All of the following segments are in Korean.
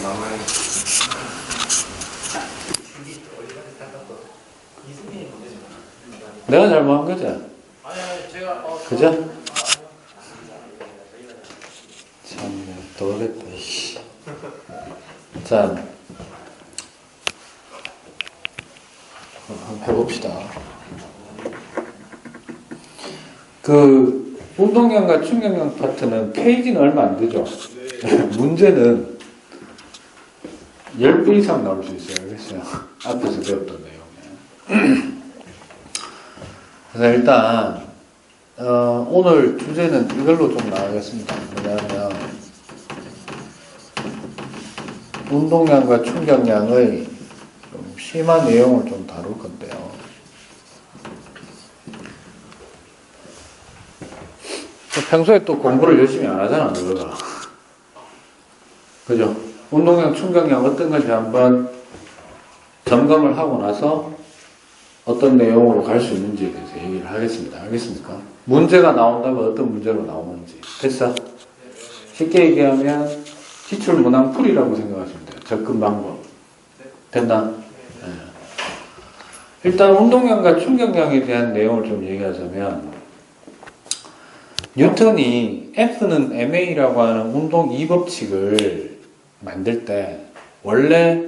남아요. 내가 잘못한 거지? 아니 제가 그죠? 참 더럽겠다. 자, 한번 해봅시다. 그 운동량과 충격량 파트는 페이지는 얼마 안 되죠? 문제는 10배 이상 나올 수 있어요. 알겠어요? 앞에서 배웠던 내용에. 그래서 일단 오늘 주제는 이걸로 좀 나가겠습니다. 뭐냐면 운동량과 충격량의 좀 심한 내용을 좀 다룰 건데요. 평소에 또 공부를 열심히 안 하잖아, 너가. 그죠? 운동량, 충격량 어떤 건지 한번 점검을 하고 나서 어떤 내용으로 갈 수 있는지에 대해서 얘기를 하겠습니다. 알겠습니까? 문제가 나온다면 어떤 문제로 나오는지. 됐어? 쉽게 얘기하면 기출 문항풀이라고 생각하시면 돼요. 접근 방법. 됐나? 네. 일단 운동량과 충격량에 대한 내용을 좀 얘기하자면 뉴턴이 F는 ma라고 하는 운동 2법칙을 만들 때 원래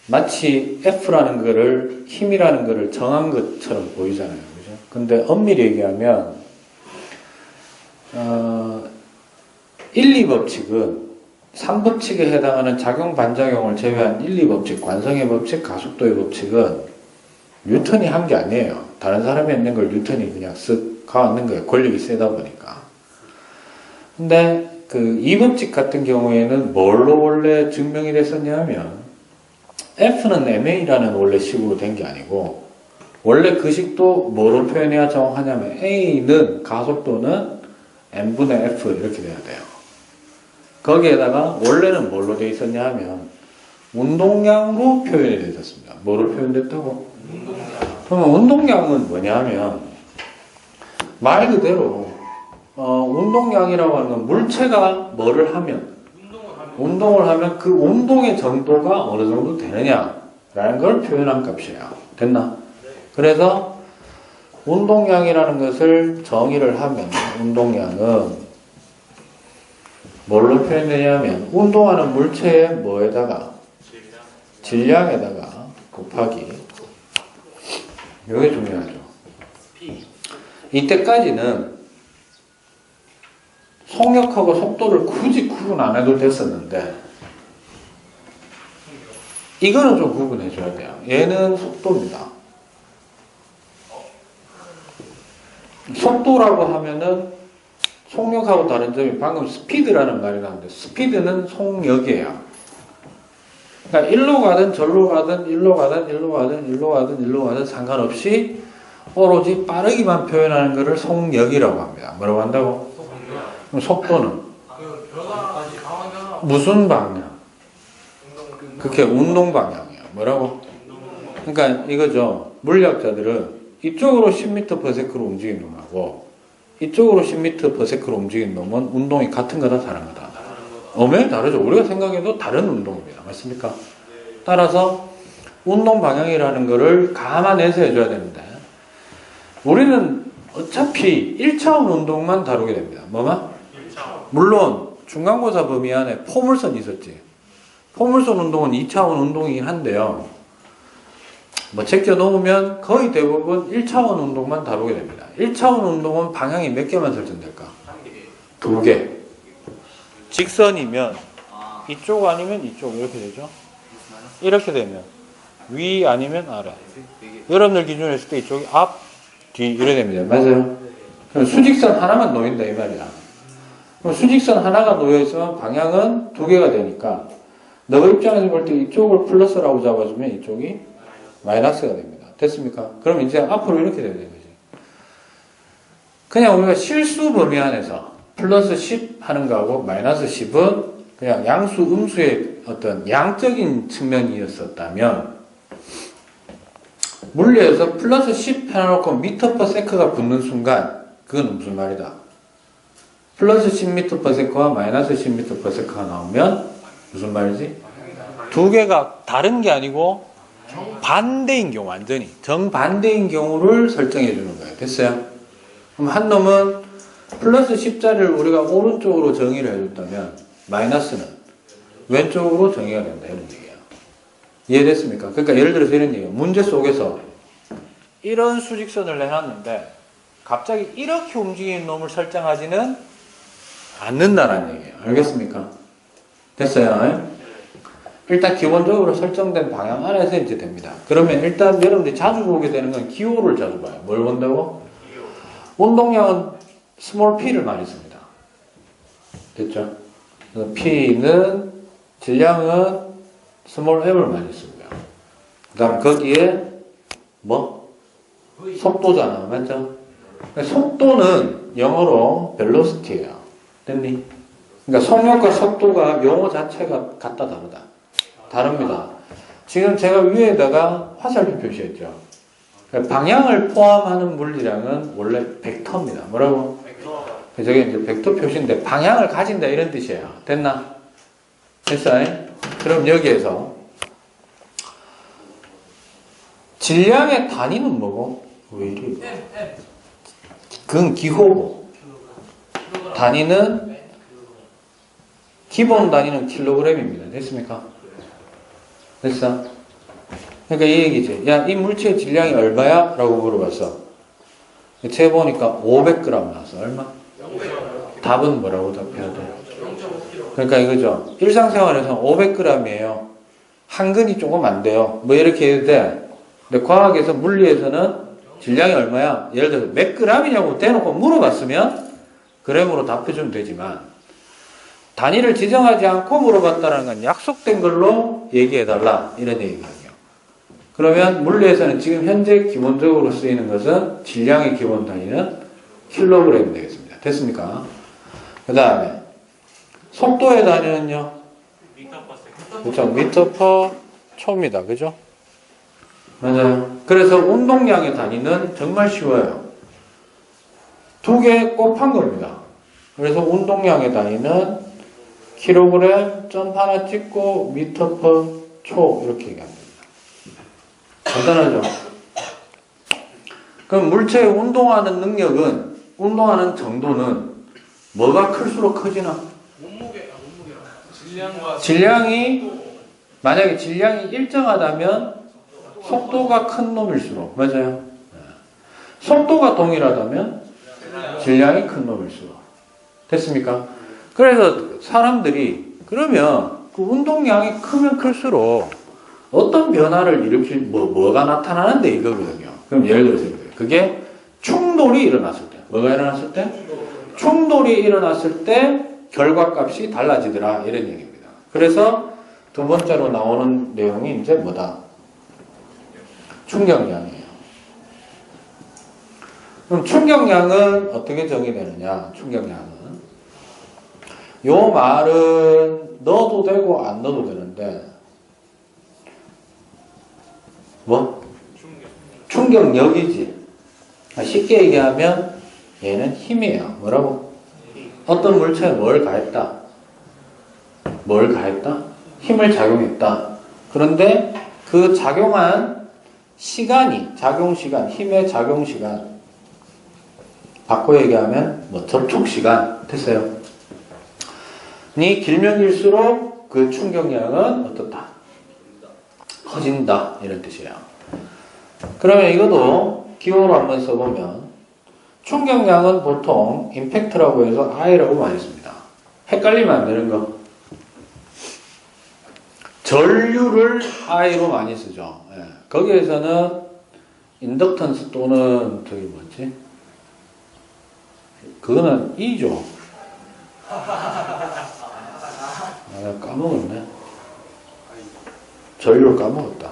마치 F라는 거를 힘이라는 거를 정한 것처럼 보이잖아요. 그죠? 근데 엄밀히 얘기하면 1, 2법칙은 3법칙에 해당하는 작용 반작용을 제외한 1, 2법칙, 관성의 법칙, 가속도의 법칙은 뉴턴이 한 게 아니에요. 다른 사람이 했는 걸 뉴턴이 그냥 쓱 가왔는 거예요. 권력이 세다 보니까. 근데 그 2법칙 같은 경우에는 뭘로 원래 증명이 됐었냐면 F는 ma라는 원래 식으로 된 게 아니고 원래 그 식도 뭐로 표현해야 정확하냐면 A는 가속도는 m분의 F 이렇게 돼야 돼요. 거기에다가 원래는 뭘로 돼 있었냐 하면 운동량으로 표현이 되어 있었습니다. 뭐로 표현됐다고? 그러면 운동량은 뭐냐 하면 말 그대로 운동량이라고 하는 건 물체가 뭐를 하면 운동을 하면 그 운동의 정도가 어느 정도 되느냐라는 걸 표현한 값이에요. 됐나? 그래서 운동량이라는 것을 정의를 하면 운동량은 뭘로 표현되냐면 운동하는 물체의 뭐에다가 질량에다가 곱하기 이게 중요하죠. 이때까지는 속력하고 속도를 굳이 구분 안 해도 됐었는데 이거는 좀 구분해 줘야 돼요. 얘는 속도입니다. 속도라고 하면은 속력하고 다른 점이 방금 스피드라는 말이 나왔는데 스피드는 속력이에요. 그러니까 일로 가든 절로 가든 일로 가든 일로 가든 일로 가든 일로 가든 상관없이 오로지 빠르기만 표현하는 것을 속력이라고 합니다. 뭐라고 한다고? 그럼 속도는? 무슨 방향? 그게 운동 방향이에요. 뭐라고? 그러니까 이거죠. 물리학자들은 이쪽으로 10m/s로 움직이는 놈하고 이쪽으로 10m/s로 움직이는 놈은 운동이 같은 거다 다른 거다. 엄연히 다르죠. 우리가 생각해도 다른 운동입니다. 맞습니까? 따라서 운동 방향이라는 거를 감안해서 해줘야 되는데 우리는 어차피 1차원 운동만 다루게 됩니다. 뭐만? 1차원. 물론 중간고사 범위 안에 포물선이 있었지. 포물선 운동은 2차원 운동이긴 한데요. 뭐 제껴 놓으면 거의 대부분 1차원 운동만 다루게 됩니다. 1차원 운동은 방향이 몇 개만 설정될까? 2개. 직선이면 이쪽 아니면 이쪽 이렇게 되죠. 이렇게 되면 위 아니면 아래. 여러분들 기준으로 했을 때 이쪽이 앞, 뒤 이래 됩니다. 맞아요? 그럼 수직선 하나만 놓인다 이 말이야. 그럼 수직선 하나가 놓여 있으면 방향은 2개가 되니까 너 입장에서 볼 때 이쪽을 플러스라고 잡아주면 이쪽이 마이너스가 됩니다. 됐습니까? 그럼 이제 앞으로 이렇게 되는 거지. 그냥 우리가 실수 범위 안에서 플러스 10 하는 거하고 마이너스 10은 그냥 양수, 음수의 어떤 양적인 측면이었었다면 물리에서 플러스 10 해놓고 미터 퍼 세크가 붙는 순간 그건 무슨 말이다? 플러스 10m/s와 마이너스 10m/s가 나오면 무슨 말이지? 두 개가 다른 게 아니고 반대인 경우, 완전히 정반대인 경우를 설정해 주는 거예요. 됐어요? 그럼 한 놈은 플러스 10자리를 우리가 오른쪽으로 정의를 해줬다면 마이너스는 왼쪽으로 정의가 된다 이런 얘기예요. 이해됐습니까? 그러니까 예를 들어서 이런 얘기예요. 문제 속에서 이런 수직선을 내놨는데 갑자기 이렇게 움직이는 놈을 설정하지는 않는다는 얘기예요. 알겠습니까? 됐어요? 일단 기본적으로 설정된 방향 안에서 이제 됩니다. 그러면 일단 여러분들이 자주 보게 되는 건 기호를 자주 봐요. 뭘 본다고? 운동량은 스몰 p를 많이 씁니다. 됐죠? 그래서 p는 질량은 스몰 m을 많이 씁니다. 그 다음 거기에 뭐? 속도잖아. 맞죠? 속도는 영어로 velocity예요. 됐니? 그러니까 속력과 속도가 용어 자체가 같다 다르다. 다릅니다. 지금 제가 위에다가 화살표 표시했죠. 방향을 포함하는 물리량은 원래 벡터입니다. 뭐라고? 저게 이제 벡터 표시인데 방향을 가진다 이런 뜻이에요. 됐나? 됐어요? 그럼 여기에서 질량의 단위는 뭐고? 왜 이래? 그건 기호고. 단위는 기본 단위는 킬로그램입니다. 됐습니까? 됐어? 그러니까 이 얘기지. 야, 이 물체의 질량이 얼마야? 라고 물어봤어. 재보니까 500g 나왔어. 얼마? 답은 뭐라고 답해야 돼? 그러니까 이거죠. 일상생활에서는 500g이에요. 한근이 조금 안 돼요. 뭐 이렇게 해도 돼. 근데 과학에서 물리에서는 질량이 얼마야? 예를 들어서 몇 g이냐고 대놓고 물어봤으면 그램으로 답해주면 되지만 단위를 지정하지 않고 물어봤다는 건 약속된 걸로 얘기해달라 이런 얘기거든요. 그러면 물리에서는 지금 현재 기본적으로 쓰이는 것은 질량의 기본 단위는 킬로그램이 되겠습니다. 됐습니까? 그 다음에 속도의 단위는요? 그렇죠. 미터 퍼 초입니다. 그죠? 맞아요. 그래서 운동량의 단위는 정말 쉬워요. 두 개 곱한 겁니다. 그래서 운동량의 단위는 킬로그램 점 하나 찍고 미터 퍼 초 이렇게 얘기합니다. 간단하죠? 그럼 물체의 운동하는 능력은, 운동하는 정도는 뭐가 클수록 커지나? 질량이, 만약에 질량이 일정하다면 속도가 큰 놈일수록, 맞아요? 속도가 동일하다면 질량이 큰 놈일수록. 됐습니까? 그래서 사람들이, 그러면 그 운동량이 크면 클수록 어떤 변화를 일으킬, 뭐가 나타나는데 이거거든요. 그럼 예를 들어서 그게 충돌이 일어났을 때. 뭐가 일어났을 때? 충돌이 일어났을 때 결과값이 달라지더라. 이런 얘기입니다. 그래서 두 번째로 나오는 내용이 이제 뭐다? 충격량이에요. 그럼 충격량은 어떻게 정의되느냐? 충격량은. 요 말은 넣어도 되고 안 넣어도 되는데 뭐? 충격력이지. 쉽게 얘기하면 얘는 힘이에요. 뭐라고? 어떤 물체에 뭘 가했다? 뭘 가했다? 힘을 작용했다. 그런데 그 작용한 시간이, 작용시간, 힘의 작용시간 바꿔 얘기하면 뭐 접촉시간 됐어요? 이 길면 길수록 그 충격량은 어떻다? 커진다 이런 뜻이에요. 그러면 이것도 기호로 한번 써보면 충격량은 보통 임팩트라고 해서 I라고 많이 씁니다. 헷갈리면 안 되는 거. 전류를 I로 많이 쓰죠. 예. 거기에서는 인덕턴스 또는 저기 뭐지? 그거는 E죠. 까먹었네. 전류를 까먹었다.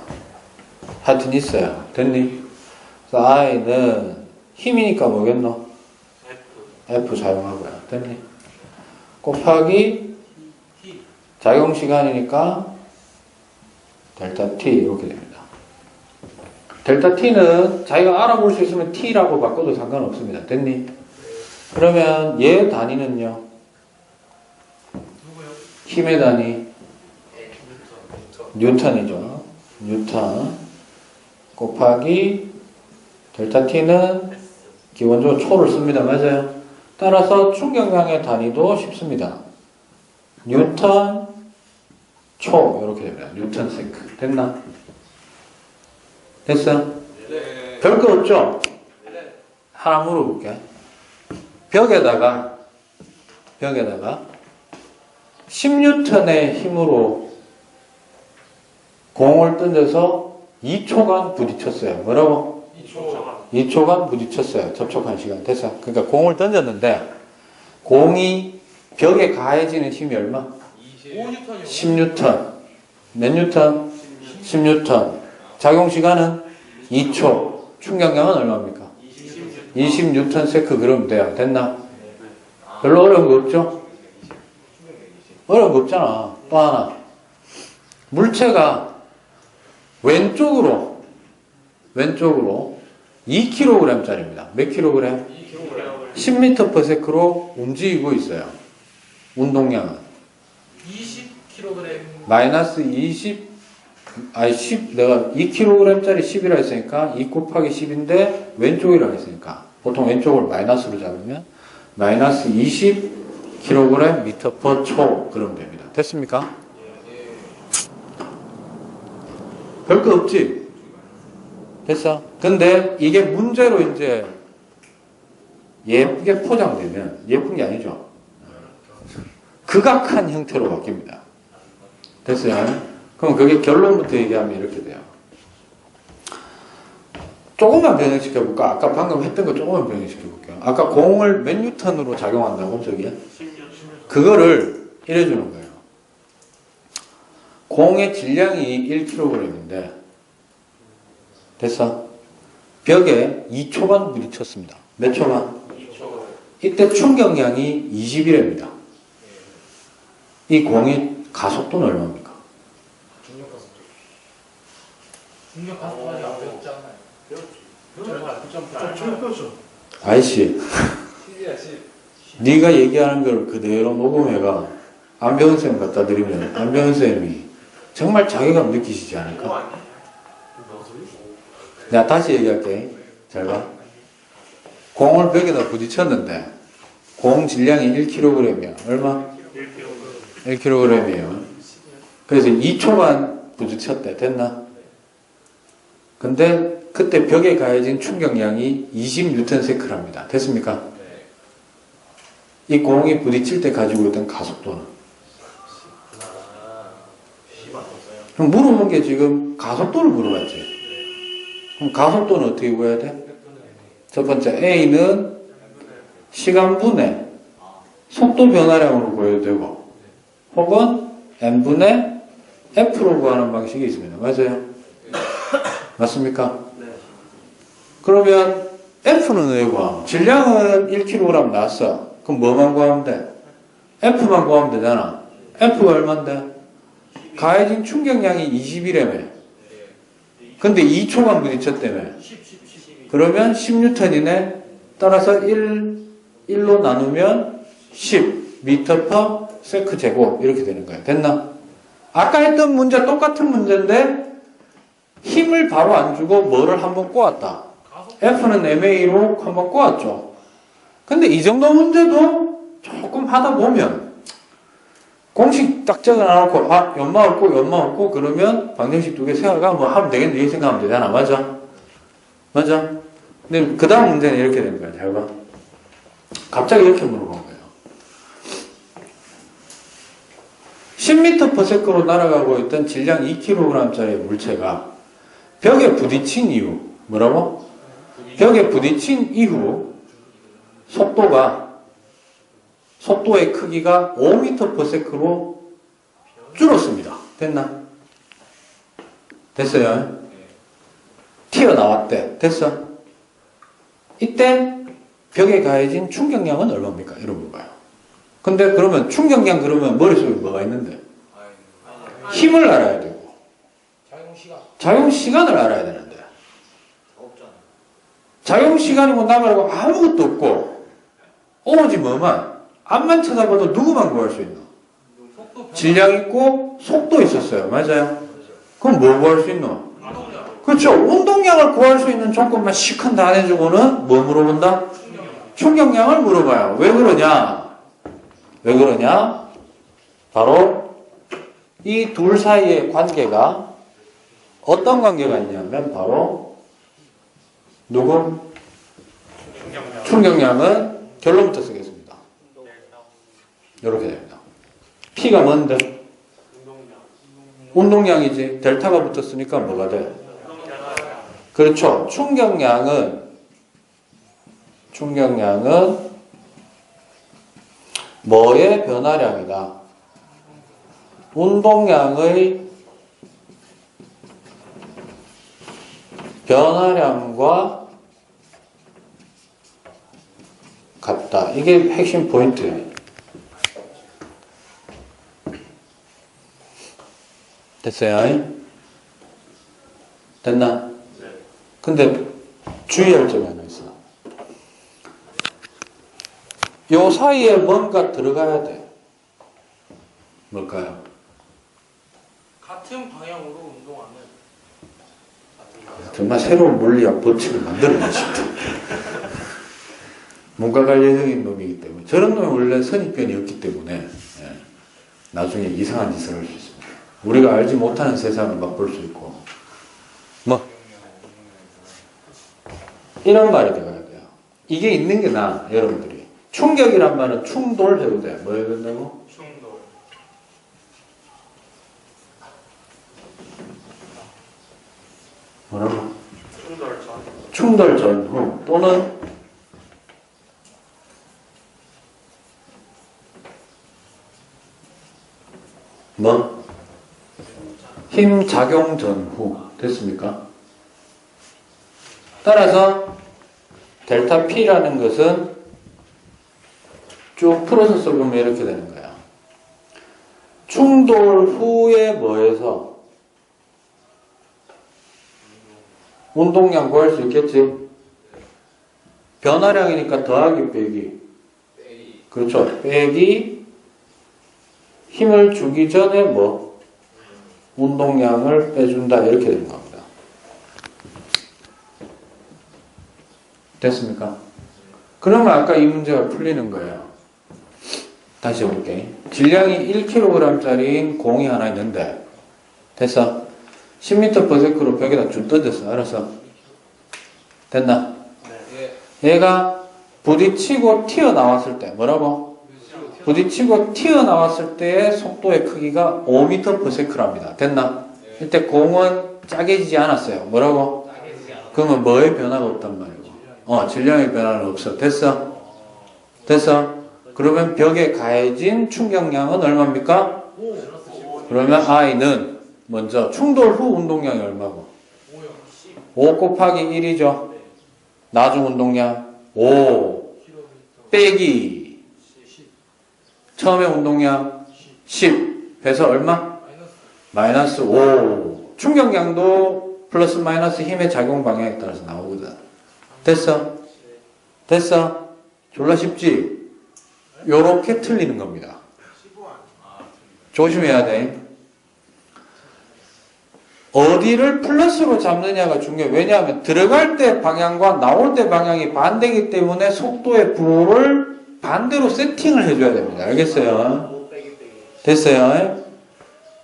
하여튼 있어요. 됐니? 그래서 I는 힘이니까 뭐겠노? F 사용하고요. 됐니? 곱하기 작용시간이니까 델타 T 이렇게 됩니다. 델타 T는 자기가 알아볼 수 있으면 T라고 바꿔도 상관없습니다. 됐니? 그러면 얘 단위는요? 힘의 단위 뉴턴이죠. 뉴턴 곱하기 델타 T는 기본적으로 초를 씁니다. 맞아요. 따라서 충격량의 단위도 쉽습니다. 뉴턴 초 이렇게 됩니다. 뉴턴 세크. 됐나? 됐어? 네. 별거 없죠? 네. 하나 물어볼게. 벽에다가 10뉴턴의 힘으로 공을 던져서 2초간 부딪혔어요. 뭐라고? 2초간 부딪혔어요. 접촉한 시간. 됐어. 그러니까 공을 던졌는데 공이 벽에 가해지는 힘이 얼마? 5뉴턴이요. 10뉴턴. 몇 뉴턴? 10뉴턴. 작용 시간은 2초. 충격량은 얼마입니까? 20뉴턴 세크 그러면 돼요. 됐나? 별로 어려운 거 없죠? 어려운 거 없잖아. 또 하나. 물체가 왼쪽으로 2kg짜리입니다. 몇 킬로그램? 10m/s로 움직이고 있어요. 운동량은 20kg. 마이너스 10, 내가 2kg짜리 10이라 했으니까 2 곱하기 10인데 왼쪽이라 했으니까 보통 왼쪽을 마이너스로 잡으면 마이너스 20kg m/초 그러면 됩니다. 됐습니까? 별거 없지? 됐어? 근데 이게 문제로 이제 예쁘게 포장되면 예쁜 게 아니죠. 극악한 형태로 바뀝니다. 됐어요? 그럼 그게 결론부터 얘기하면 이렇게 돼요. 조금만 변형시켜 볼까? 아까 방금 했던 거 조금만 변형시켜 볼게요. 아까 공을 몇 뉴턴으로 작용한다고 저기에? 그거를 이래 주는 거예요. 공의 질량이 1kg인데 됐어? 벽에 2초간 부딪혔습니다. 몇 초간? 2초. 이때 충격량이 20이랍니다. 이 공의 가속도는 얼마입니까? 중력 가속도까지 안 배웠잖아요. 아이씨, 네가 얘기하는 걸 그대로 녹음해가 안배운 쌤 갖다 드리면 안배운 쌤이 정말 자괴감 느끼시지 않을까? 내가 다시 얘기할게. 잘 봐. 공을 벽에다 부딪혔는데 공 질량이 1kg이야. 얼마? 1kg이에요. 그래서 2초간 부딪혔대. 됐나? 근데 그때 벽에 가해진 충격량이 20뉴턴세크랍니다. 됐습니까? 이 공이 부딪힐 때 가지고 있던 가속도는? 그럼 물어본 게 지금 가속도를 물어봤지. 그럼 가속도는 어떻게 구해야 돼? 첫 번째 A는 시간분의 속도 변화량으로 구해도 되고 혹은 N분의 F로 구하는 방식이 있습니다. 맞아요? 맞습니까? 그러면 F는 왜 구함? 질량은 1kg 나왔어. 그럼 뭐만 구하면 돼? F만 구하면 되잖아. F가 얼만데? 가해진 충격량이 20이라며. 근데 2초간 부딪혔다며. 그러면 10뉴턴이네. 따라서 1로 나누면 10m/s 제곱 이렇게 되는 거예요. 됐나? 아까 했던 문제 똑같은 문제인데 힘을 바로 안 주고 뭐를 한번 꼬았다. F는 MA로 한번 꼬았죠. 근데 이 정도 문제도 조금 하다 보면 공식 딱 적어놔놓고 연마 없고 그러면 방정식 두 개 생각하면 뭐 하면 되겠네 이 생각하면 되잖아. 맞아? 근데 그 다음 문제는 이렇게 되는 거야. 잘 봐. 갑자기 이렇게 물어본 거예요. 10m/s로 날아가고 있던 질량 2kg짜리 물체가 벽에 부딪힌 이후 뭐라고? 벽에 부딪힌 이후 속도의 크기가 5m/s로 줄었습니다. 됐나? 됐어요? 튀어나왔대. 됐어? 이때 벽에 가해진 충격량은 얼마입니까? 이러는 거예요. 근데 그러면 충격량 그러면 머릿속에 뭐가 있는데? 힘을 알아야 되고 작용 시간을 알아야 되는데 작용 시간이고 나가라고 아무것도 없고 오로지 뭐만 앞만 쳐다봐도 누구만 구할 수 있나? 질량 있고 속도 있었어요. 맞아요? 그럼 뭐 구할 수 있노? 그렇죠. 운동량을 구할 수 있는 조건만 시큰 다 해주고는 뭐 물어본다? 충격량을 물어봐요. 왜 그러냐? 왜 그러냐? 바로 이 둘 사이의 관계가 어떤 관계가 있냐면 바로 누구? 충격량은 결론부터 쓰겠습니다. 이렇게 됩니다. P가 뭔데? 운동량이지. 델타가 붙었으니까 뭐가 돼? 그렇죠. 충격량은 뭐의 변화량이다? 운동량의 변화량과 같다. 이게 핵심 포인트예요. 됐어요? 됐나? 근데 주의할 점이 하나 있어. 요 사이에 뭔가 들어가야 돼. 뭘까요? 같은 방향으로 운동하는. 정말 새로운 물리학 법칙을 만들어내고 싶다. 문과 관련적인 놈이기 때문에. 저런 놈이 원래 선입견이 없기 때문에 나중에 이상한 짓을 할 수 있습니다. 우리가 알지 못하는 세상을 맛볼 수 있고 뭐 이런 말이 되어야 돼요. 이게 있는 게 나아. 여러분들이 충격이란 말은 충돌 해도 돼. 뭐 해야 된다고? 충돌. 뭐라고? 충돌 전. 충돌 전후 또는 뭐? 힘 작용 전후. 됐습니까? 따라서 델타 P라는 것은 쭉 풀어서 써보면 이렇게 되는 거야. 충돌 후에 뭐해서 운동량 구할 수 있겠지? 변화량이니까 더하기 빼기. 그렇죠. 빼기 힘을 주기 전에 뭐 운동량을 빼준다 이렇게 되는 겁니다. 됐습니까? 그러면 아까 이 문제가 풀리는 거예요. 다시 해볼게. 질량이 1kg짜리인 공이 하나 있는데 됐어? 10m/s로 벽에다 쭉 던졌어. 알았어? 됐나? 얘가 부딪히고 튀어나왔을 때 뭐라고? 부딪히고 튀어나왔을 때의 속도의 크기가 5m/s랍니다. 됐나? 이때 공은 짜게지지 않았어요. 뭐라고? 그러면 뭐의 변화가 없단 말이고? 질량의 변화는 없어. 됐어? 됐어? 그러면 벽에 가해진 충격량은 얼마입니까? 그러면 I는 먼저 충돌 후 운동량이 얼마고? 5 곱하기 1이죠. 나중 운동량 5 빼기 처음에 운동량 10 해서 얼마? 마이너스 5. 충격량도 플러스 마이너스 힘의 작용 방향에 따라서 나오거든. 됐어? 됐어? 졸라 쉽지? 요렇게 틀리는 겁니다. 조심해야 돼. 어디를 플러스로 잡느냐가 중요해. 왜냐하면 들어갈 때 방향과 나올 때 방향이 반대이기 때문에 속도의 부호를 반대로 세팅을 해줘야 됩니다. 알겠어요? 됐어요?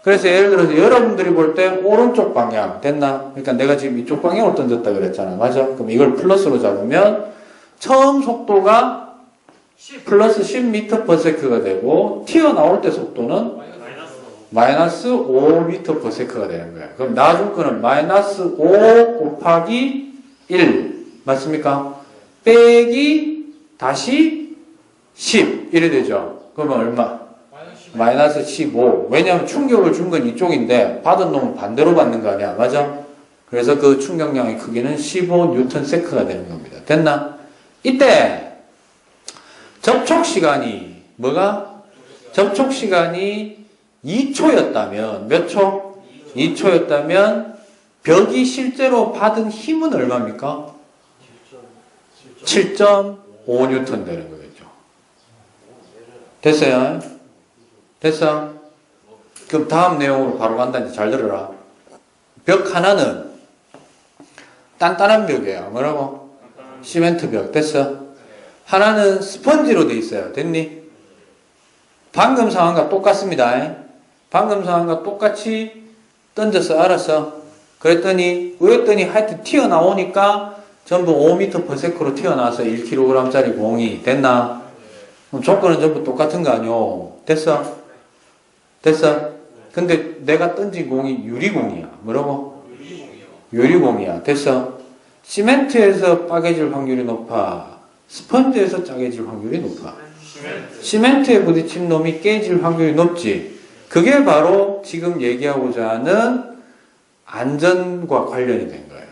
그래서 예를 들어서 여러분들이 볼 때 오른쪽 방향 됐나? 그러니까 내가 지금 이쪽 방향으로 던졌다 그랬잖아. 맞아? 그럼 이걸 플러스로 잡으면 처음 속도가 플러스 10m/s가 되고 튀어나올 때 속도는 마이너스 5m/s가 되는 거야. 그럼 나중 거는 마이너스 5 곱하기 1 맞습니까? 빼기 다시 10 이래 되죠. 그러면 얼마? 마이너스 15. 왜냐하면 충격을 준 건 이쪽인데 받은 놈은 반대로 받는 거 아니야. 맞아? 그래서 그 충격량의 크기는 15N가 되는 겁니다. 됐나? 이때 접촉 시간이 뭐가? 접촉 시간이 2초였다면 몇 초? 2초였다면 벽이 실제로 받은 힘은 얼마입니까? 7.5N 되는 거겠죠. 됐어요? 됐어? 그럼 다음 내용으로 바로 간다. 이제 잘 들어라. 벽 하나는 단단한 벽이에요. 뭐라고? 시멘트 벽. 됐어? 하나는 스펀지로 돼 있어요. 됐니? 방금 상황과 똑같습니다. 방금 상황과 똑같이 던졌어. 알았어? 그랬더니 하여튼 튀어나오니까 전부 5m/s로 튀어나와서 1kg짜리 공이 됐나? 그럼 조건은 전부 똑같은 거 아니오? 됐어? 됐어? 근데 내가 던진 공이 유리공이야. 뭐라고? 유리공이야. 됐어? 시멘트에서 빠개질 확률이 높아? 스펀지에서 짜개질 확률이 높아? 시멘트에 부딪힌 놈이 깨질 확률이 높지. 그게 바로 지금 얘기하고자 하는 안전과 관련이 된 거예요.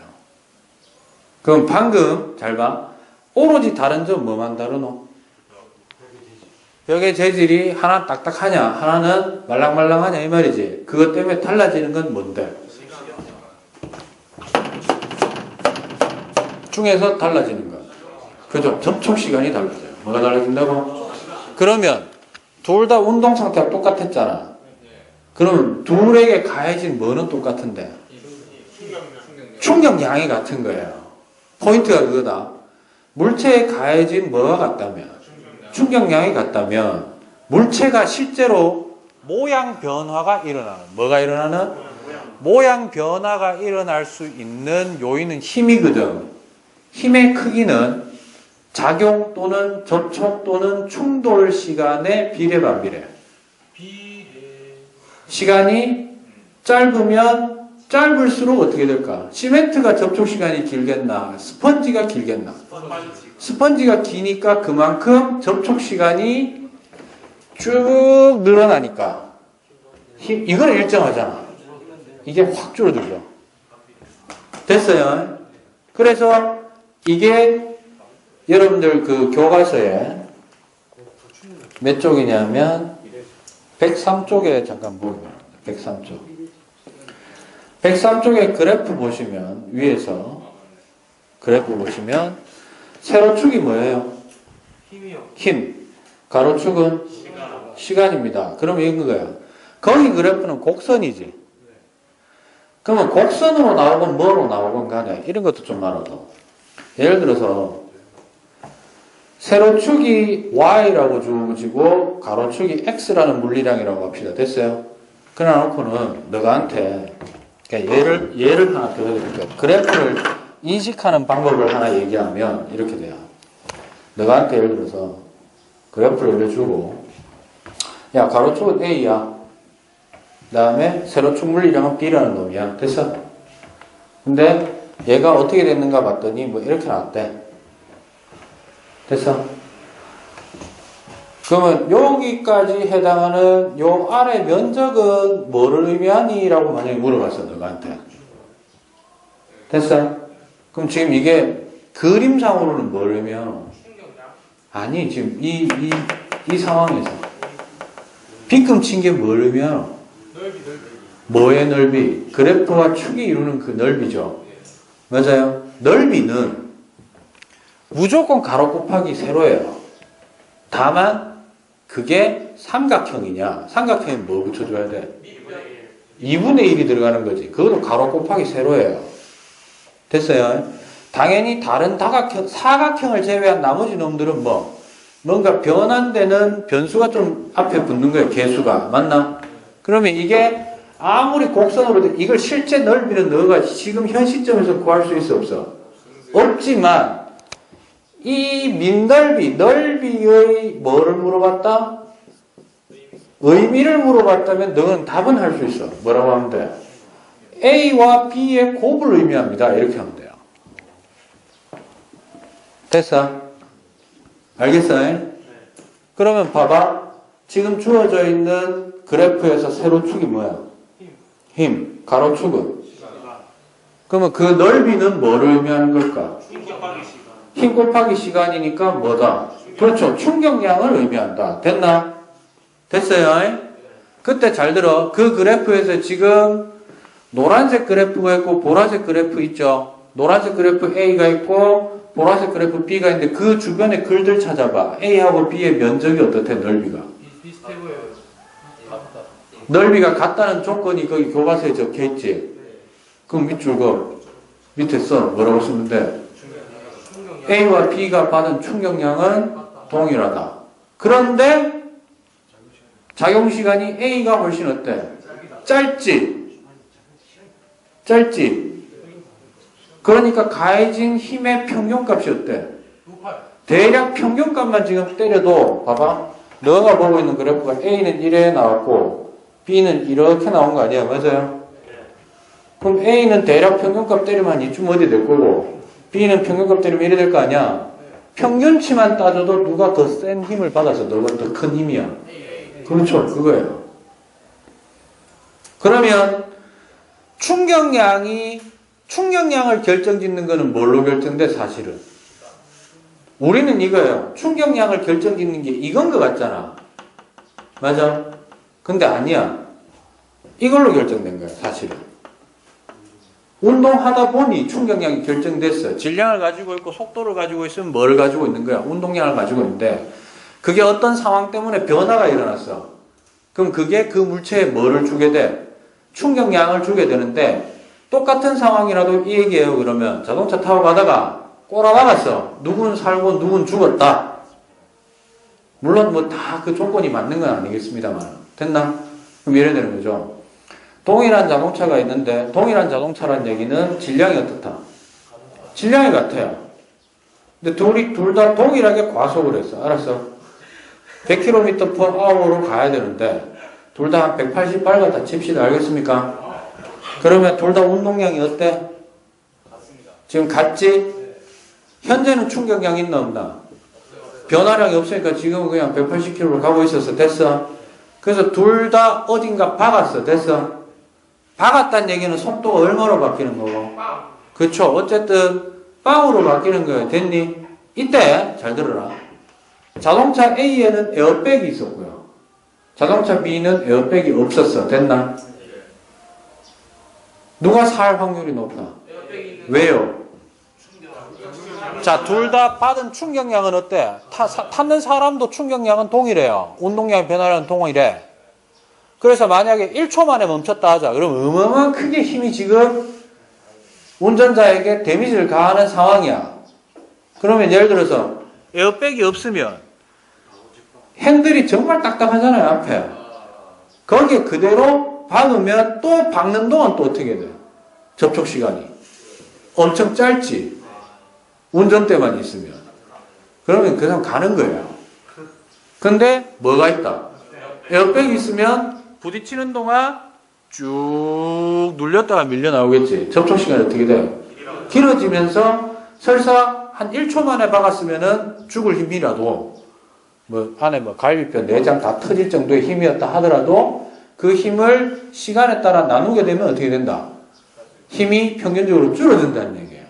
그럼 방금 잘 봐. 오로지 다른 점 뭐만 다르노? 벽의 재질이 하나 딱딱하냐, 하나는 말랑말랑하냐 이 말이지. 그것 때문에 달라지는 건 뭔데? 중에서 달라지는 거. 그죠? 접촉 시간이 달라져요. 뭐가 달라진다고? 그러면 둘 다 운동 상태가 똑같았잖아. 그럼 둘에게 가해진 뭐는 똑같은데? 충격량이 같은 거예요. 포인트가 그거다. 물체에 가해진 뭐가 같다면? 충격량이 같다면 물체가 실제로 모양 변화가 일어나는, 뭐가 일어나는? 모양 변화가 일어날 수 있는 요인은 힘이거든. 힘의 크기는 작용 또는 접촉 또는 충돌 시간의 비례 반비례. 시간이 짧으면 짧을수록 어떻게 될까? 시멘트가 접촉 시간이 길겠나? 스펀지가 길겠나? 스펀지가 기니까 그만큼 접촉 시간이 쭉 늘어나니까 이건 일정하잖아. 이게 확 줄어들죠. 됐어요? 그래서 이게 여러분들 그 교과서에 몇 쪽이냐면 103쪽에 잠깐 보면 103쪽 103쪽에 그래프 보시면 위에서 그래프 보시면 세로축이 뭐예요? 힘이요. 힘. 가로축은 시간입니다. 그럼 이거예요. 거기 그래프는 곡선이지. 그러면 곡선으로 나오건 뭐로 나오건 간에 이런 것도 좀 알아둬. 예를 들어서 세로축이 y라고 주어지고 가로축이 x라는 물리량이라고 합시다. 됐어요? 그래 놓고는 너가한테 예를 하나 들어드릴게요. 그래프를 인식하는 방법을 하나 얘기하면 이렇게 돼요. 너가한테 예를 들어서 그래프를 올려주고 야 가로축은 A야. 그 다음에 세로축 물리량은 B라는 놈이야. 됐어? 근데 얘가 어떻게 됐는가 봤더니 뭐 이렇게 나왔대. 됐어? 그러면 여기까지 해당하는 요 아래 면적은 뭐를 의미하니? 라고 만약에 물어봤어 너한테. 됐어? 그럼 지금 이게 그림상으로는 뭘 의미하노? 아니 지금 이 상황에서 빗금 친 게 뭘 의미하노? 넓이. 뭐의 넓이? 그래프와 축이 이루는 그 넓이죠. 맞아요? 넓이는 무조건 가로 곱하기 세로예요. 다만 그게 삼각형이냐? 삼각형에 뭐 붙여줘야 돼? 2분의 1이 들어가는 거지. 그것도 가로 곱하기 세로예요. 됐어요? 당연히 다른 사각형을 제외한 나머지 놈들은 뭔가 변환되는 변수가 좀 앞에 붙는 거예요. 개수가. 맞나? 그러면 이게 아무리 곡선으로 이걸 실제 넓이는 너가 지금 현 시점에서 구할 수 있어 없어? 없지만 이 넓이의 뭐를 물어봤다? 의미를 물어봤다면 너는 답은 할 수 있어. 뭐라고 하면 돼? A와 B의 곱을 의미합니다. 이렇게 하면 돼요. 됐어? 알겠어? 그러면 봐봐. 지금 주어져 있는 그래프에서 세로축이 뭐야? 힘. 가로축은? 그러면 그 넓이는 뭐를 의미하는 걸까? 힘 곱하기 시간이니까 뭐다? 그렇죠. 충격량을 의미한다. 됐나? 됐어요? 그때 잘 들어. 그 그래프에서 지금 노란색 그래프가 있고 보라색 그래프 있죠? 노란색 그래프 A가 있고 보라색 그래프 B가 있는데 그 주변에 글들 찾아봐. A하고 B의 면적이 어떻대? 넓이가. 비슷해 보여요. 넓이가 같다는 조건이 거기 교과서에 적혀있지. 그럼 밑줄 그 밑에 써 뭐라고 쓰면 돼? A와 B가 받은 충격량은 동일하다. 그런데 작용시간이 A가 훨씬 어때? 짧지? 짧지? 그러니까 가해진 힘의 평균값이 어때? 대략 평균값만 지금 때려도 봐봐. 너가 보고 있는 그래프가 A는 이래 나왔고 B는 이렇게 나온 거 아니야? 맞아요? 그럼 A는 대략 평균값 때리면 이쯤 어디 될 거고 B는 평균값 때리면 이래 될 거 아니야? 평균치만 따져도 누가 더 센 힘을 받아서 너가 더 큰 힘이야. 그렇죠. 그거예요. 그러면 충격량을 결정짓는 거는 뭘로 결정돼? 사실은 우리는 이거예요. 충격량을 결정짓는 게 이건 것 같잖아. 맞아? 근데 아니야. 이걸로 결정된 거야, 사실은. 운동하다 보니 충격량이 결정됐어. 질량을 가지고 있고 속도를 가지고 있으면 뭘 가지고 있는 거야? 운동량을 가지고 있는데 그게 어떤 상황 때문에 변화가 일어났어. 그럼 그게 그 물체에 뭐를 주게 돼? 충격량을 주게 되는데 똑같은 상황이라도 이 얘기예요. 그러면 자동차 타고 가다가 꼬라박았어. 누군 살고 누군 죽었다. 물론 뭐 다 그 조건이 맞는 건 아니겠습니다만. 됐나? 그럼 예를 들면 거죠. 동일한 자동차가 있는데 동일한 자동차란 얘기는 질량이 어떻다? 질량이 같아요. 근데 둘 다 동일하게 과속을 했어. 알았어? 100km/h로 가야 되는데 둘 다 180 밟았다 칩시다. 알겠습니까? 그러면 둘 다 운동량이 어때? 지금 같지? 현재는 충격량이 있나 없나? 변화량이 없으니까 지금은 그냥 180km로 가고 있어서 됐어? 그래서 둘 다 어딘가 박았어. 됐어? 박았다는 얘기는 속도가 얼마로 바뀌는 거고? 그쵸? 어쨌든 빵으로 바뀌는 거예요. 됐니? 이때 잘 들어라. 자동차 A에는 에어백이 있었고요. 자동차 B는 에어백이 없었어. 됐나? 누가 살 확률이 높아? 왜요? 자, 둘 다 받은 충격량은 어때? 탔는 사람도 충격량은 동일해요. 운동량 변화량은 동일해. 그래서 만약에 1초 만에 멈췄다 하자. 그럼 어마어마한 크게 힘이 지금 운전자에게 데미지를 가하는 상황이야. 그러면 예를 들어서 에어백이 없으면 핸들이 정말 딱딱하잖아요. 앞에. 거기에 그대로 박으면 또 박는 동안 또 어떻게 돼? 접촉 시간이. 엄청 짧지. 운전대만 있으면. 그러면 그냥 가는 거예요. 근데 뭐가 있다? 에어백이 있으면 부딪히는 동안 쭉 눌렸다가 밀려 나오겠지. 접촉 시간이 어떻게 돼요? 길어지면서 설사 한 1초 만에 박았으면은 죽을 힘이라도 뭐 안에 뭐 갈비뼈, 내장 다 터질 정도의 힘이었다 하더라도 그 힘을 시간에 따라 나누게 되면 어떻게 된다? 힘이 평균적으로 줄어든다는 얘기예요.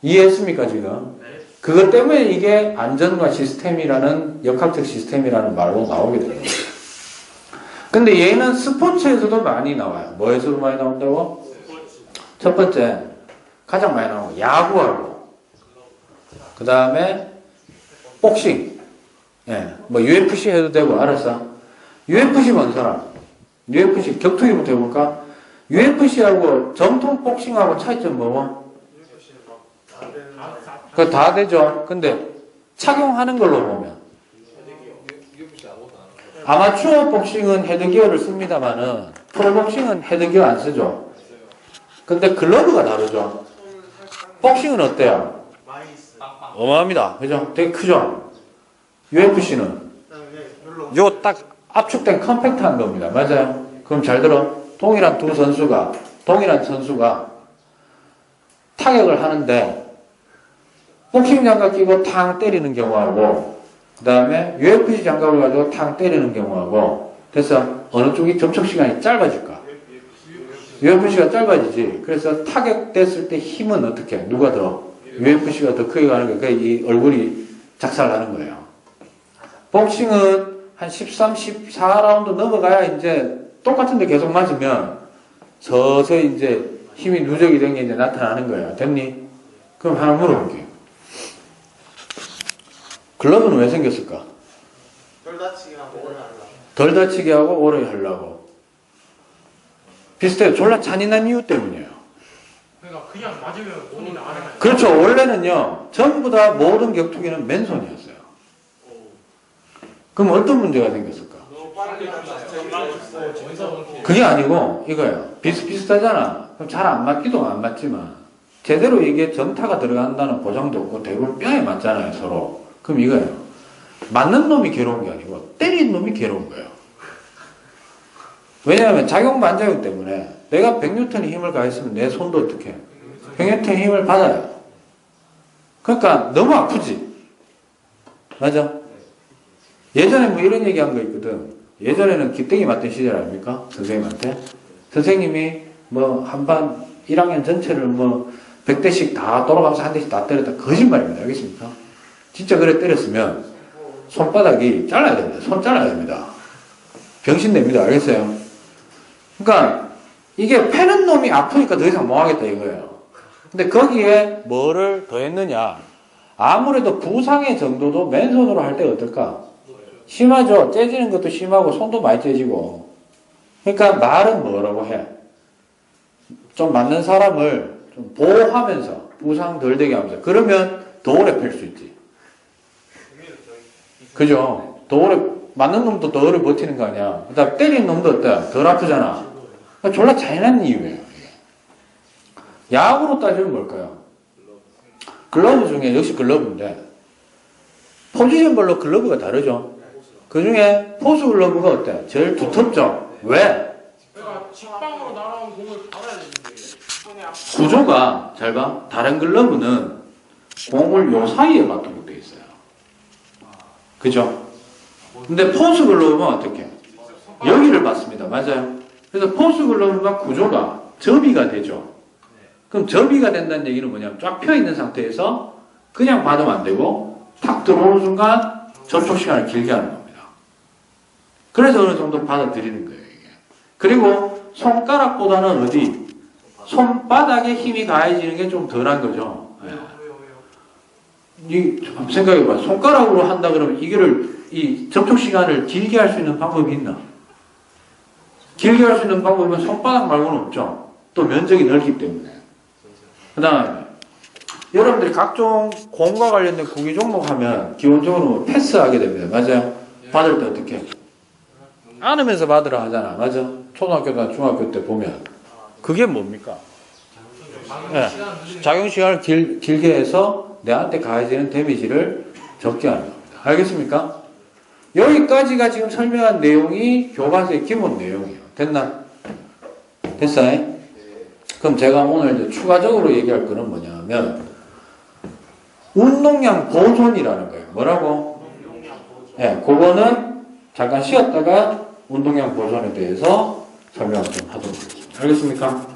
이해했습니까 지금? 그것 때문에 이게 안전과 시스템이라는 역학적 시스템이라는 말로 나오게 됩니다. 근데 얘는 스포츠에서도 많이 나와요. 뭐에서도 많이 나온다고? 첫 번째 가장 많이 나오는 거 야구하고 그 다음에 복싱. 예, 뭐 UFC 해도 되고 알았어. UFC 본 사람. UFC 격투기부터 해볼까? UFC하고 전통 복싱하고 차이점 뭐고? 그거 다 되죠. 근데 착용하는 걸로 보면 아마추어 복싱은 헤드기어를 씁니다만은 프로복싱은 헤드기어 안 쓰죠. 근데 글러브가 다르죠. 복싱은 어때요? 어마합니다. 그죠? 되게 크죠? UFC는 요 딱 압축된 컴팩트한 겁니다. 맞아요? 그럼 잘 들어. 동일한 선수가 타격을 하는데 복싱 장갑 끼고 탕 때리는 경우하고 그 다음에 UFC 장갑을 가지고 탕 때리는 경우하고 그래서 어느 쪽이 접촉 시간이 짧아질까? UFC가 짧아지지. 그래서 타격됐을 때 힘은 어떻게? 누가 더? UFC가 더 크게 가는 거예요. 그러니까 이 얼굴이 작살나는 거예요. 복싱은 한 13, 14라운드 넘어가야 이제 똑같은데 계속 맞으면 서서히 이제 힘이 누적이 된 게 이제 나타나는 거예요. 됐니? 그럼 하나 물어볼게요. 글러브는 왜 생겼을까? 덜 다치게 하고 오래 하려고. 덜 다치게 하고 오래 하려고. 비슷해요. 졸라 잔인한 이유 때문이에요. 그러니까 그냥 맞으면 몸이 나가는 거예요. 그렇죠. 원래는요, 전부 다 모든 격투기는 맨손이었어요. 그럼 어떤 문제가 생겼을까? 너무 빠르게 그게 아니고 이거예요. 비슷비슷하잖아. 그럼 잘 안 맞기도 안 맞지만 제대로 이게 정타가 들어간다는 보장도 없고 대부분 뼈에 맞잖아요, 서로. 그럼 이거예요. 맞는 놈이 괴로운 게 아니고 때리는 놈이 괴로운 거예요. 왜냐하면 작용 반작용 때문에 내가 100N의 힘을 가했으면 내 손도 어떻게 100N의 힘을 받아요. 그러니까 너무 아프지. 맞아? 예전에 뭐 이런 얘기 한 거 있거든. 예전에는 기땡이 맞던 시절 아닙니까? 선생님한테. 선생님이 뭐 한반 1학년 전체를 뭐 100대씩 다 돌아가면서 한 대씩 다 때렸다. 거짓말입니다. 알겠습니까? 진짜 그래 때렸으면 손바닥이 잘라야 됩니다. 손 잘라야 됩니다. 병신 냅니다. 알겠어요? 그러니까 이게 패는 놈이 아프니까 더 이상 못 하겠다 이거예요. 근데 거기에 뭐를 더했느냐? 아무래도 부상의 정도도 맨손으로 할 때 어떨까? 심하죠. 째지는 것도 심하고 손도 많이 째지고. 그러니까 말은 뭐라고 해? 좀 맞는 사람을 좀 보호하면서 부상 덜 되게 하면서 그러면 더 오래 팰 수 있지. 그죠? 더 오래 맞는 놈도 더 오래 버티는 거 아니야. 그다음 때리는 놈도 어때? 덜 아프잖아. 그러니까 졸라 잔인한 이유예요. 야구로 따지면 뭘까요? 글러브 중에 역시 글러브인데 포지션별로 글러브가 다르죠. 그 중에 포수 글러브가 어때? 제일 두텁죠. 왜? 그러니까 직방으로 날아온 공을 받아야 되는데 손에 구조가 잘 봐. 다른 글러브는 공을 요 사이에 맞도록 되어 있어요. 그죠? 근데 포수 글러브는 어떻게? 여기를 맞습니다. 맞아요. 그래서 포수 글러브가 구조가 접이가 되죠. 그럼 접이가 된다는 얘기는 뭐냐면 쫙 펴 있는 상태에서 그냥 받으면 안 되고 탁 들어오는 순간 접촉 시간을 길게 하는 겁니다. 그래서 어느 정도 받아들이는 거예요. 이게. 그리고 손가락보다는 어디? 손바닥에 힘이 가해지는 게 좀 덜한 거죠. 이 생각해봐. 손가락으로 한다 그러면 이 접촉 시간을 길게 할 수 있는 방법이 있나? 길게 할 수 있는 방법은 손바닥 말고는 없죠. 또 면적이 넓기 때문에. 그 다음에 여러분들이 각종 공과 관련된 구기 종목 하면 기본적으로 패스하게 됩니다. 맞아요? 받을 때 어떻게? 안으면서 받으라 하잖아. 맞아? 초등학교나 중학교 때 보면 그게 뭡니까? 네. 작용 시간을 길게 해서 내한테 가해지는 데미지를 적게 하는 겁니다. 알겠습니까? 여기까지가 지금 설명한 내용이 교과서의 기본 내용이에요. 됐나? 됐어요? 그럼 제가 오늘 이제 추가적으로 얘기할 거는 뭐냐면 운동량 보존이라는 거예요. 뭐라고? 네, 그거는 잠깐 쉬었다가 운동량 보존에 대해서 설명을 좀 하도록 하겠습니다. 알겠습니까?